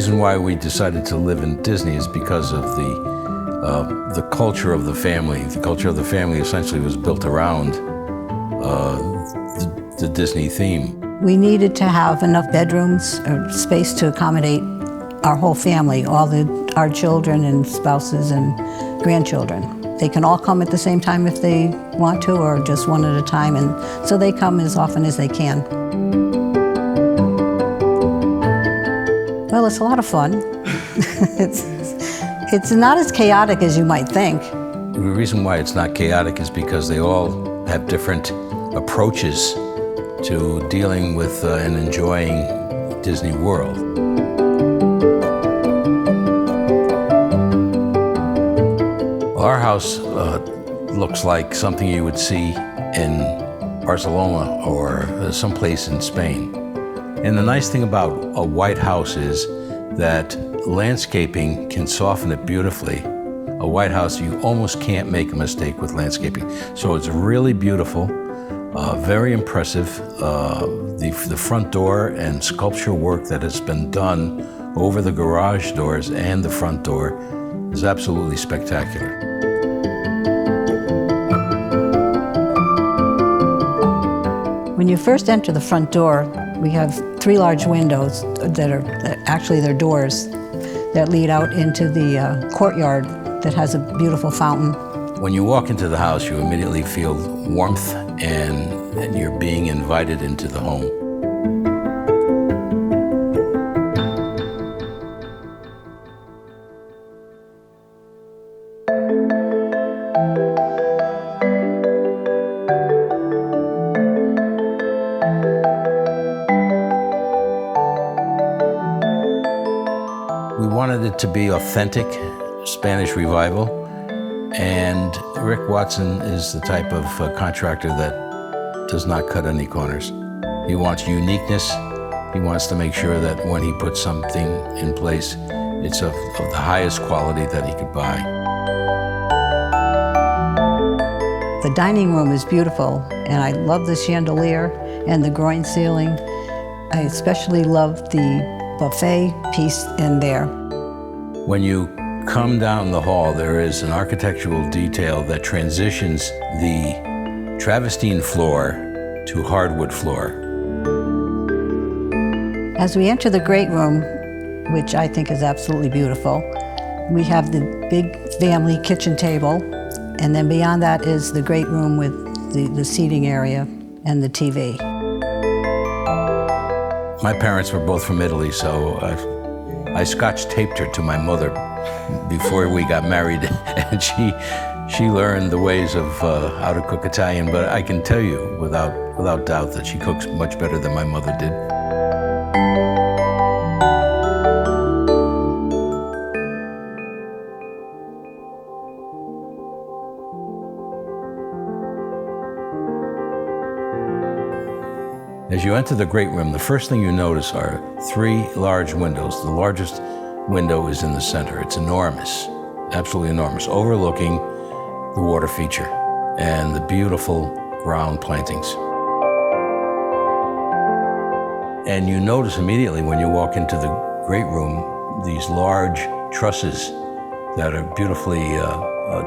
reason why we decided to live in Disney is because of the culture of the family. The culture of the family essentially was built around the Disney theme. We needed to have enough bedrooms or space to accommodate our whole family, our children and spouses and grandchildren. They can all come at the same time if they want to, or just one at a time, and so they come as often as they can. Well, it's a lot of fun. It's not as chaotic as you might think. The reason why it's not chaotic is because they all have different approaches to dealing with and enjoying Disney World. Our house looks like something you would see in Barcelona or someplace in Spain. And the nice thing about a white house is that landscaping can soften it beautifully. A white house, you almost can't make a mistake with landscaping. So it's really beautiful, very impressive. The front door and sculpture work that has been done over the garage doors and the front door is absolutely spectacular. When you first enter the front door, we have 3 large windows that are actually they're doors that lead out into the courtyard that has a beautiful fountain. When you walk into the house, you immediately feel warmth and you're being invited into the home. We wanted it to be authentic Spanish revival, and Rick Watson is the type of contractor that does not cut any corners. He wants uniqueness. He wants to make sure that when he puts something in place, it's of the highest quality that he could buy. The dining room is beautiful, and I love the chandelier and the groin ceiling. I especially love the buffet piece in there. When you come down the hall, there is an architectural detail that transitions the Travestine floor to hardwood floor. As we enter the great room, which I think is absolutely beautiful, we have the big family kitchen table, and then beyond that is the great room with the seating area and the TV. My parents were both from Italy, so I scotch taped her to my mother before we got married, and she learned the ways of how to cook Italian, but I can tell you without doubt that she cooks much better than my mother did. As you enter the great room, the first thing you notice are 3 large windows. The largest window is in the center. It's enormous, absolutely enormous, overlooking the water feature and the beautiful ground plantings. And you notice immediately when you walk into the great room, these large trusses that are beautifully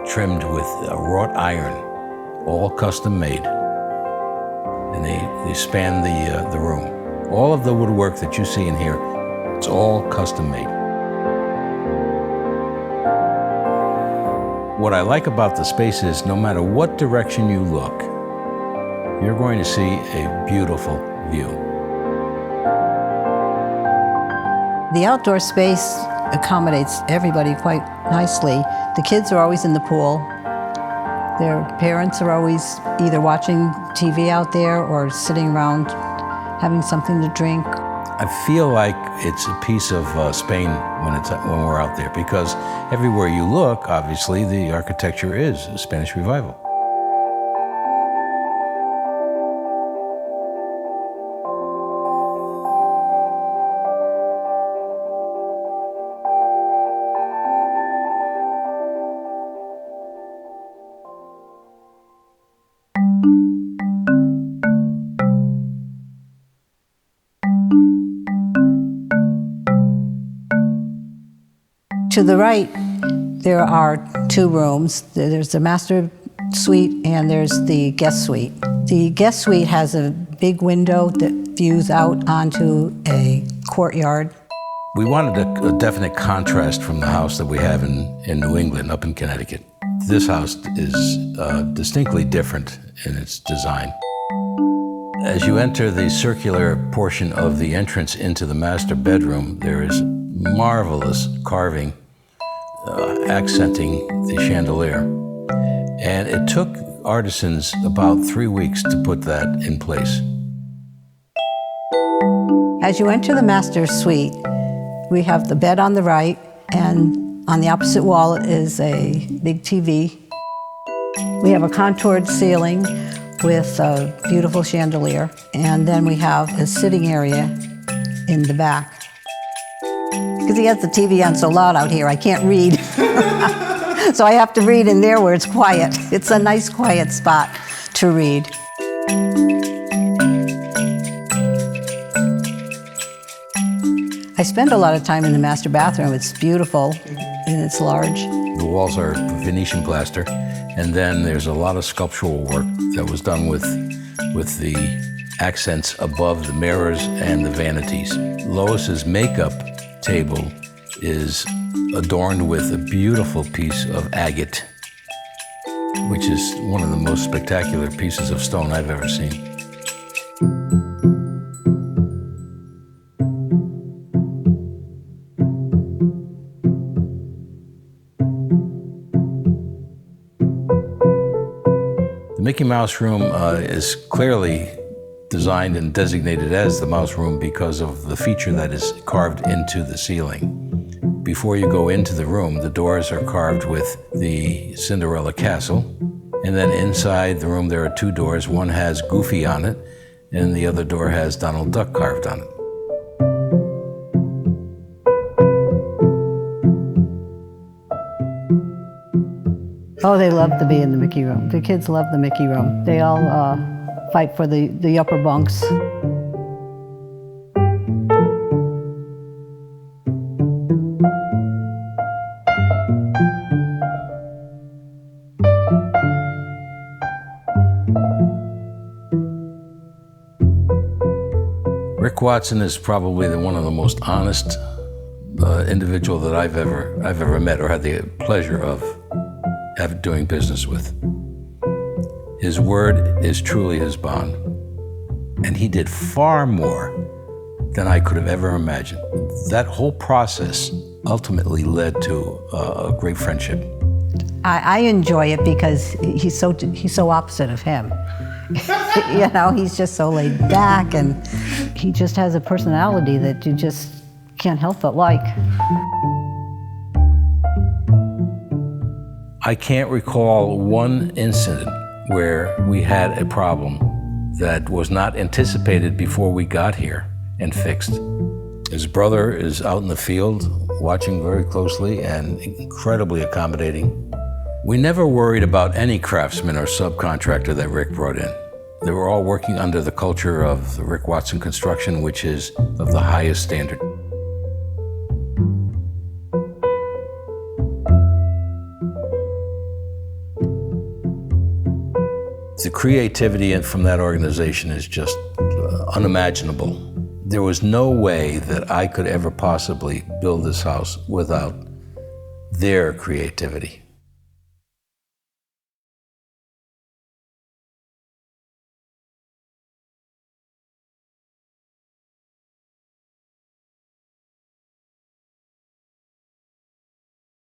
trimmed with wrought iron, all custom made. And they span the room. All of the woodwork that you see in here, it's all custom made. What I like about the space is no matter what direction you look, you're going to see a beautiful view. The outdoor space accommodates everybody quite nicely. The kids are always in the pool. Their parents are always either watching TV out there or sitting around having something to drink. I feel like it's a piece of Spain when we're out there, because everywhere you look, obviously, the architecture is a Spanish revival. To the right, there are 2 rooms. There's the master suite and there's the guest suite. The guest suite has a big window that views out onto a courtyard. We wanted a definite contrast from the house that we have in New England, up in Connecticut. This house is distinctly different in its design. As you enter the circular portion of the entrance into the master bedroom, there is marvelous carving accenting the chandelier. And it took artisans about 3 weeks to put that in place. As you enter the master suite, we have the bed on the right, and on the opposite wall is a big TV. We have a contoured ceiling with a beautiful chandelier, and then we have a sitting area in the back. Because he has the TV on so loud out here, I can't read. So I have to read in there where it's quiet. It's a nice quiet spot to read. I spend a lot of time in the master bathroom. It's beautiful and it's large. The walls are Venetian plaster, and then there's a lot of sculptural work that was done with the accents above the mirrors and the vanities. Lois's makeup table is adorned with a beautiful piece of agate, which is one of the most spectacular pieces of stone I've ever seen. The Mickey Mouse room is clearly designed and designated as the mouse room because of the feature that is carved into the ceiling. Before you go into the room, the doors are carved with the Cinderella castle. And then inside the room, there are 2 doors. One has Goofy on it, and the other door has Donald Duck carved on it. Oh, they love to be in the Mickey room. The kids love the Mickey room. They all fight for the upper bunks. Rick Watson is probably one of the most honest individual that I've ever met or had the pleasure of doing business with. His word is truly his bond, and he did far more than I could have ever imagined. That whole process ultimately led to a great friendship. I enjoy it because he's so opposite of him. You know, he's just so laid back, and he just has a personality that you just can't help but like. I can't recall one incident where we had a problem that was not anticipated before we got here and fixed. His brother is out in the field watching very closely and incredibly accommodating. We never worried about any craftsman or subcontractor that Rick brought in. They were all working under the culture of the Rick Watson construction, which is of the highest standard. The creativity from that organization is just unimaginable. There was no way that I could ever possibly build this house without their creativity.